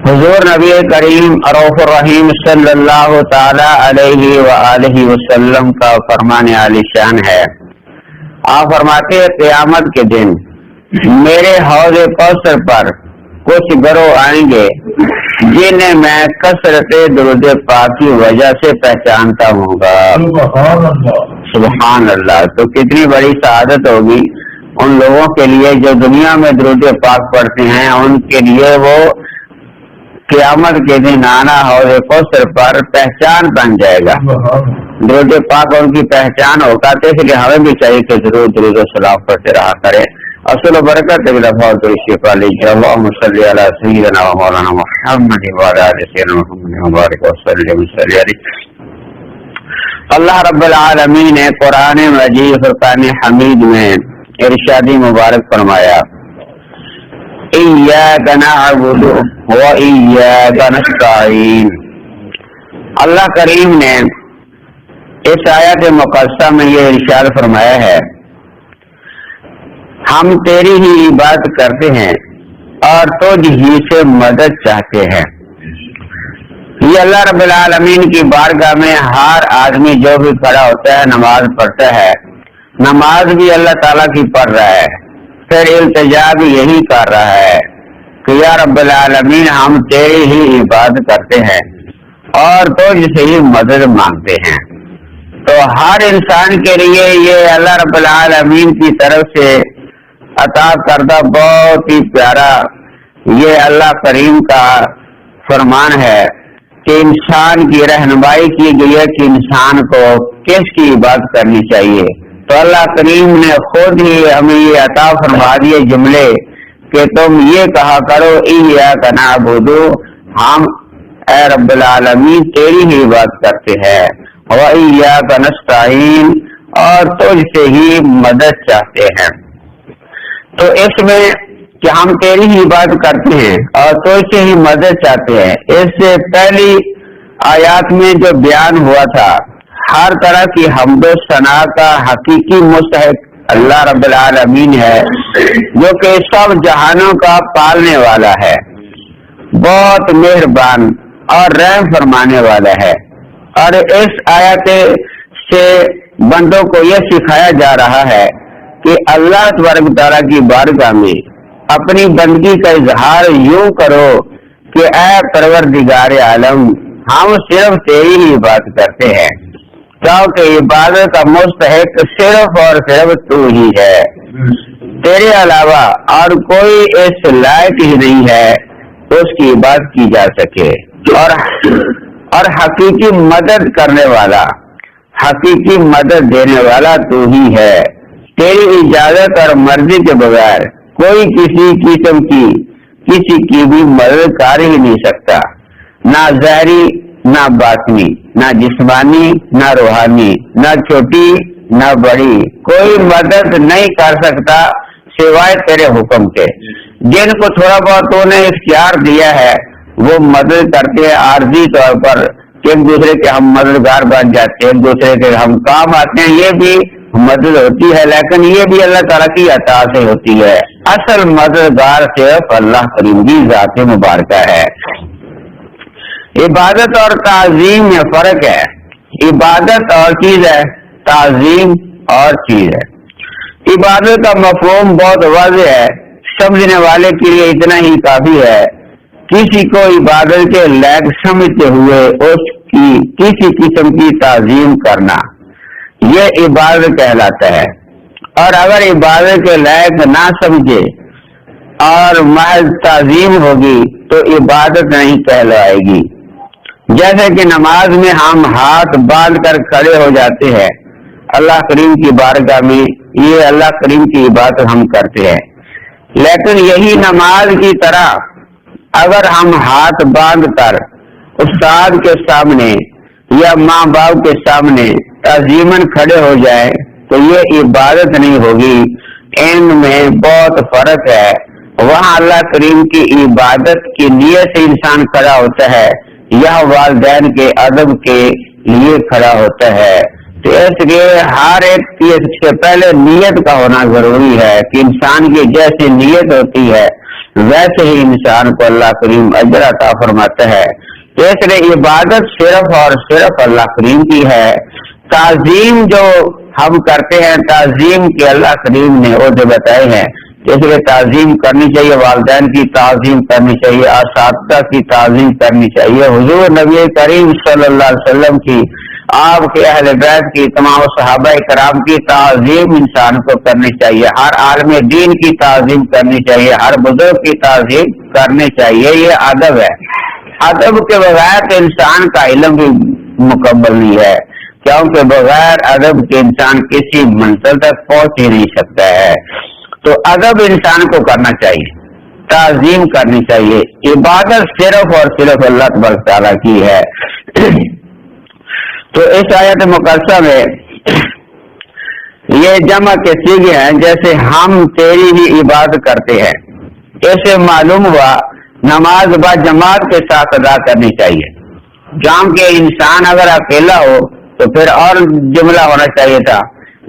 حضور نبی کریم رؤوف الرحیم صلی اللہ تعالی علیہ وآلہ وسلم کا فرمان عالی شان ہے۔ آپ فرماتے ہیں قیامت کے دن میرے حوض کوثر پر کچھ گروہ آئیں گے جنہیں میں کثرت درود پاک کی وجہ سے پہچانتا ہوں گا۔ سبحان اللہ۔ تو کتنی بڑی سعادت ہوگی ان لوگوں کے لیے جو دنیا میں درود پاک پڑھتے ہیں، ان کے لیے وہ قیامت کے دن آنا حوض کوثر پر پہچان بن جائے گا۔ درود پاک ان کی پہچان ہوگا، تو اس لیے ہمیں بھی چاہیے کہ ضرور درود و سلام پڑھتے رہا کریں۔ اصل و برکت اللہم صلی علی سیدنا و مولانا محمد وعلی آل سیدنا محمد مبارک وسلم علیہ۔ اللہ رب العالمین نے قرآن مجید فرقان حمید میں ارشادی مبارک فرمایا، ایاک نعبد و ایاک نستعین۔ اللہ کریم نے اس آیت مقدسہ میں یہ ارشاد فرمایا ہے، ہم تیری ہی عبادت کرتے ہیں اور تجھ ہی سے مدد چاہتے ہیں۔ یہ اللہ رب العالمین کی بارگاہ میں ہر آدمی جو بھی کھڑا ہوتا ہے نماز پڑھتا ہے، نماز بھی اللہ تعالیٰ کی پڑھ رہا ہے، پھر التجا بھی یہی کر رہا ہے کہ یا رب العالمین ہم تیری ہی عبادت کرتے ہیں اور تجھ سے ہی مدد مانگتے ہیں۔ تو ہر انسان کے لیے یہ اللہ رب العالمین کی طرف سے عطا کردہ بہت ہی پیارا یہ اللہ کریم کا فرمان ہے کہ انسان کی رہنمائی کی گئی ہے کہ انسان کو کس کی عبادت کرنی چاہیے۔ تو اللہ کریم نے خود ہی ہمیں یہ عطا فرما دیے جملے کہ تم یہ کہا کرو ایاک نعبد، ہم اے رب العالمین تیری ہی عبادت کرتے ہیں، و ایاک نستعین، اور تجھ سے ہی مدد چاہتے ہیں۔ تو اس میں کہ ہم تیری ہی عبادت کرتے ہیں اور تجھ سے ہی مدد چاہتے ہیں، اس سے پہلی آیات میں جو بیان ہوا تھا ہر طرح کی حمد و ثنا کا حقیقی مستحق اللہ رب العالمین ہے، جو کہ سب جہانوں کا پالنے والا ہے، بہت مہربان اور رحم فرمانے والا ہے۔ اور اس آیت سے بندوں کو یہ سکھایا جا رہا ہے کہ اللہ تبارک تعالیٰ کی بارگاہ میں اپنی بندگی کا اظہار یوں کرو کہ اے پروردگار عالم ہم صرف تیری ہی عبادت کرتے ہیں، کیونکہ عبادت کا مستحق صرف اور صرف تو ہی ہے، تیرے علاوہ اور کوئی اس لائق ہی نہیں ہے اس کی عبادت کی جا سکے۔ اور حقیقی مدد کرنے والا، حقیقی مدد دینے والا تو ہی ہے، تیری اجازت اور مرضی کے بغیر کوئی کسی قسم کی کسی کی بھی مدد کر ہی نہیں سکتا، نہ ظاہری نہ باطنی، نہ جسمانی نہ روحانی، نہ چھوٹی نہ بڑی، کوئی مدد نہیں کر سکتا سوائے تیرے حکم کے۔ جن کو تھوڑا بہت تو نے اختیار دیا ہے وہ مدد کرتے ہیں عارضی طور پر، ایک دوسرے کے ہم مددگار بن جاتے ہیں، ایک دوسرے کے ہم کام آتے ہیں، یہ بھی مدد ہوتی ہے، لیکن یہ بھی اللہ تعالیٰ کی عطا سے ہوتی ہے۔ اصل مددگار صرف اللہ کریم کی ذات مبارکہ ہے۔ عبادت اور تعظیم میں فرق ہے، عبادت اور چیز ہے، تعظیم اور چیز ہے۔ عبادت کا مفہوم بہت واضح ہے، سمجھنے والے کے لیے اتنا ہی کافی ہے، کسی کو عبادت کے لائق سمجھتے ہوئے اس کی کسی قسم کی تعظیم کرنا، یہ عبادت کہلاتا ہے۔ اور اگر عبادت کے لائق نہ سمجھے اور محض تعظیم ہوگی تو عبادت نہیں کہلائے گی۔ جیسے کہ نماز میں ہم ہاتھ باندھ کر کھڑے ہو جاتے ہیں اللہ کریم کی بارگاہ میں، یہ اللہ کریم کی عبادت ہم کرتے ہیں، لیکن یہی نماز کی طرح اگر ہم ہاتھ باندھ کر استاد کے سامنے یا ماں باپ کے سامنے تعظیماً کھڑے ہو جائے تو یہ عبادت نہیں ہوگی، ان میں بہت فرق ہے۔ وہاں اللہ کریم کی عبادت کی نیت سے انسان کھڑا ہوتا ہے یا والدین کے ادب کے لیے کھڑا ہوتا ہے، تو اس لیے ہر ایک کی سے پہلے نیت کا ہونا ضروری ہے کہ انسان کی جیسی نیت ہوتی ہے ویسے ہی انسان کو اللہ کریم اجر عطا فرماتا ہے. اس لیے عبادت صرف اور صرف اللہ کریم کی ہے. تعظیم جو ہم کرتے ہیں، تعظیم کے اللہ کریم نے وہ جو بتائے ہیں، اس لیے تعظیم کرنی چاہیے. والدین کی تعظیم کرنی چاہیے، اساتذہ کی تعظیم کرنی چاہیے. حضور نبی کریم صلی اللہ علیہ وسلم کی، آپ کے اہل بیت کی، تمام صحابہ کرام کی تعظیم انسان کو کرنی چاہیے. ہر عالم دین کی تعظیم کرنی چاہیے، ہر بزرگ کی تعظیم کرنی چاہیے. یہ ادب ہے. ادب کے بغیر تو انسان کا علم بھی مکمل نہیں ہے، کیونکہ بغیر ادب کے انسان کسی منزل تک پہنچ ہی نہیں سکتا ہے. تو ادب انسان کو کرنا چاہیے، تعظیم کرنی چاہیے. عبادت صرف اور صرف اللہ تبارک تعالیٰ کی ہے. تو اس آیت مقدسہ میں یہ جمع کے سیغے ہیں، جیسے ہم تیری ہی عبادت کرتے ہیں. اسے معلوم ہوا نماز با جماعت کے ساتھ ادا کرنی چاہیے. جام کے انسان اگر اکیلا ہو تو پھر اور جملہ ہونا چاہیے تھا.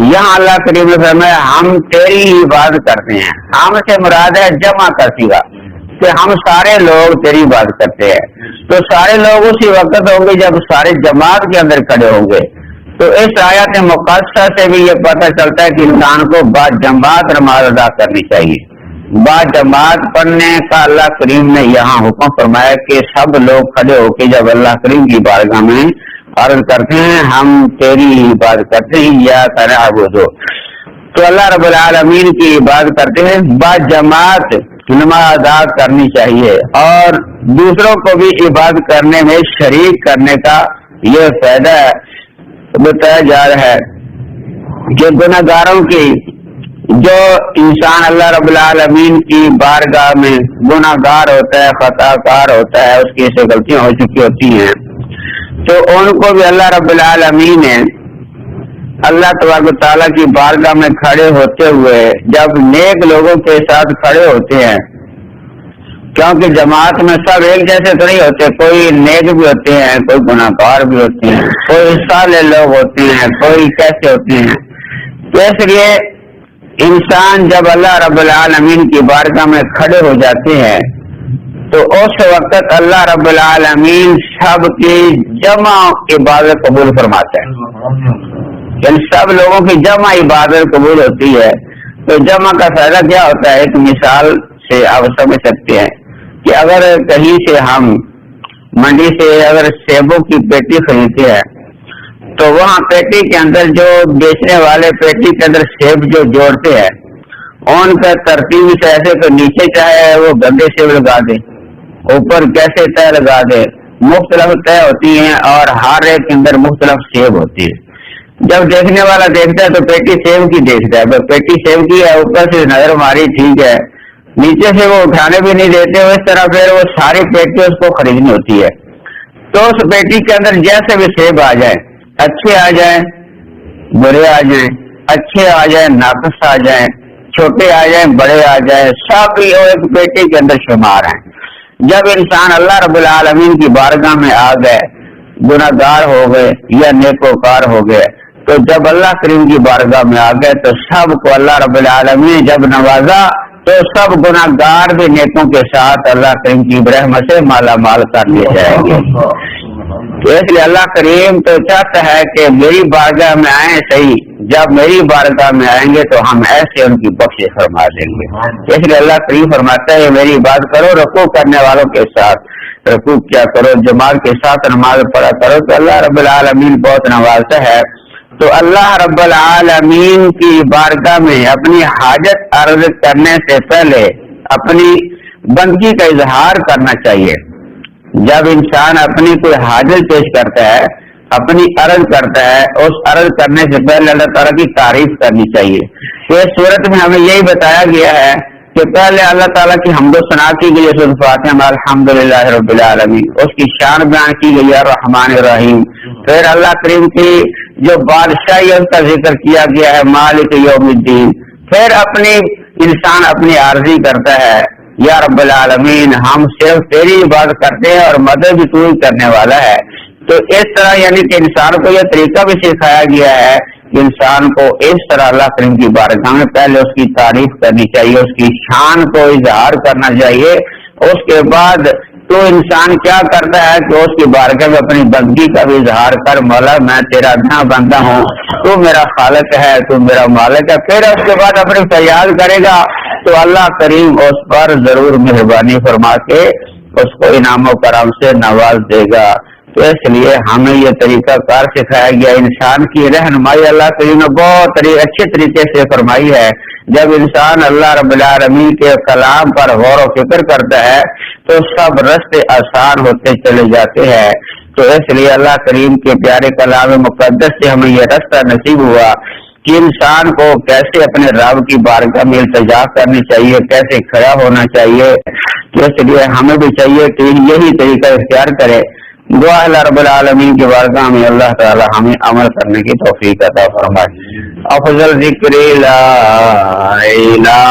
یہاں اللہ کریم نے فرمایا ہم تیری ہی عبادت کرتے ہیں. ہم سے مراد ہے جمع کا صیغہ، کہ ہم سارے لوگ تیری عبادت کرتے ہیں. تو سارے لوگ اسی وقت ہوں گے جب سارے جماعت کے اندر کھڑے ہوں گے. تو اس آیت مقدسہ سے بھی یہ پتہ چلتا ہے کہ انسان کو با جماعت نماز ادا کرنی چاہیے. با جماعت پڑھنے کا اللہ کریم نے یہاں حکم فرمایا کہ سب لوگ کھڑے ہو کے جب اللہ کریم کی بارگاہ میں عرض کرتے ہیں ہم تیری عبادت کرتے ہیں یا نعبد، تو اللہ رب العالمین کی عبادت کرتے ہیں. با جماعت نماز ادا کرنی چاہیے اور دوسروں کو بھی عبادت کرنے میں شریک کرنے کا یہ فائدہ بتایا جا رہا ہے کہ گناہ گاروں کی، جو انسان اللہ رب العالمین کی بارگاہ میں گناہ گار ہوتا ہے، خطا کار ہوتا ہے، اس کی سے غلطیاں ہو چکی ہوتی ہیں، تو ان کو بھی اللہ رب العالمین نے اللہ تبارک تعالیٰ کی بارگاہ میں کھڑے ہوتے ہوئے جب نیک لوگوں کے ساتھ کھڑے ہوتے ہیں، کیونکہ جماعت میں سب ایک جیسے تو نہیں ہوتے، کوئی نیک بھی ہوتے ہیں، کوئی گناہ گار بھی ہوتے ہیں، کوئی صالح لوگ ہوتے ہیں، کوئی کیسے ہوتے ہیں. تو اس لیے انسان جب اللہ رب العالمین کی بارگاہ میں کھڑے ہو جاتے ہیں تو اس وقت اللہ رب العالمین سب کی جمع عبادت قبول فرماتا ہے. یعنی سب لوگوں کی جمع عبادت قبول ہوتی ہے. تو جمع کا فائدہ کیا ہوتا ہے؟ ایک مثال سے آپ سمجھ سکتے ہیں کہ اگر کہیں سے ہم منڈی سے اگر سیبوں کی پیٹی خریدتے ہیں تو وہاں پیٹی کے اندر جو بیچنے والے پیٹی کے اندر سیب جو جوڑتے ہیں ان کا ترتیب سے ایسے تو نیچے چاہے وہ گندے سیب لگا دے، اوپر کیسے طے لگا دے، مختلف طے ہوتی ہیں اور ہر ایک کے اندر مختلف سیب ہوتی ہے. جب دیکھنے والا دیکھتا ہے تو پیٹی سیب کی دیکھتا ہے، پیٹی سیب کی ہے، اوپر سے نظر ماری ٹھیک ہے، نیچے سے وہ اٹھانے بھی نہیں دیتے. اس طرح پھر وہ ساری پیٹی اس کو خریدنی ہوتی ہے. تو اس پیٹی کے اندر جیسے بھی سیب آ جائیں، اچھے آ جائیں، برے آ جائیں، اچھے آ جائیں، ناقص آ جائیں، چھوٹے آ جائیں، بڑے آ جائیں، سب ایک پیٹی کے اندر شمار ہیں. جب انسان اللہ رب العالمین کی بارگاہ میں آ گئے، گناہ گار ہو گئے یا نیکوکار ہو گئے، تو جب اللہ کریم کی بارگاہ میں آ گئے تو سب کو اللہ رب العالمین جب نوازا تو سب گناہ گار بھی نیکوں کے ساتھ اللہ کریم کی رحمت سے مالا مال کر لیے جائیں گے. تو اس لیے اللہ کریم تو چاہتا ہے کہ میری بارگاہ میں آئیں صحیح، جب میری بارگاہ میں آئیں گے تو ہم ایسے ان کی بخشش فرما دیں گے. اس لیے اللہ کریم فرماتا ہے میری بات کرو رکوع کرنے والوں کے ساتھ، رکوع کیا کرو، جماعت کے ساتھ نماز پڑھا کرو. تو اللہ رب العالمین بہت نوازتا ہے. تو اللہ رب العالمین کی بارگاہ میں اپنی حاجت عرض کرنے سے پہلے اپنی بندگی کا اظہار کرنا چاہیے. جب انسان اپنی کوئی حاجت پیش کرتا ہے، اپنی عرض کرتا ہے، اس عرض کرنے سے پہلے اللہ تعالیٰ کی تعریف کرنی چاہیے. تو اس صورت میں ہمیں یہی بتایا گیا ہے کہ پہلے اللہ تعالیٰ کی حمد و ثنا کی گئی ہے، فاتحہ میں الحمدللہ رب العالمین، اس کی شان بیان کی گئی ہے الرحمن الرحیم. پھر اللہ کریم کی جو بادشاہی اس کا ذکر کیا گیا ہے مالک یوم الدین. پھر اپنی انسان اپنی عارضی کرتا ہے یا رب العالمین ہم صرف تیری عبادت کرتے ہیں اور مدد بھی تو ہی کرنے والا ہے. تو اس طرح یعنی کہ انسان کو یہ طریقہ بھی سکھایا گیا ہے کہ انسان کو اس طرح اللہ کریم کی بارگاہ میں پہلے اس کی تعریف کرنی چاہیے، اس کی شان کو اظہار کرنا چاہیے. اس کے بعد تو انسان کیا کرتا ہے کہ اس کی بارگاہ میں اپنی بندگی کا بھی اظہار کر، مولا میں تیرا نا بندہ ہوں، تو میرا خالق ہے، تو میرا مالک ہے. پھر اس کے بعد اپنی فریاد کرے گا تو اللہ کریم اس پر ضرور مہربانی فرما کے اس کو انعام و کرم سے نواز دے گا. تو اس لیے ہمیں یہ طریقہ کار سکھایا گیا. انسان کی رہنمائی اللہ کریم نے بہت اچھے طریقے سے فرمائی ہے. جب انسان اللہ رب العالمین کے کلام پر غور و فکر کرتا ہے تو سب راستے آسان ہوتے چلے جاتے ہیں. تو اس لیے اللہ کریم کے پیارے کلام مقدس سے ہمیں یہ راستہ نصیب ہوا کہ انسان کو کیسے اپنے رب کی بارگاہ میں التجا کرنی چاہیے، کیسے کھڑا ہونا چاہیے. تو اس لیے ہمیں بھی چاہیے کہ یہی طریقہ اختیار کرے. دعا اللہ رب العالمین کی بارگاہ میں اللہ تعالی ہمیں عمل کرنے کی توفیق عطا فرمائے. افضل ذکر لا الہ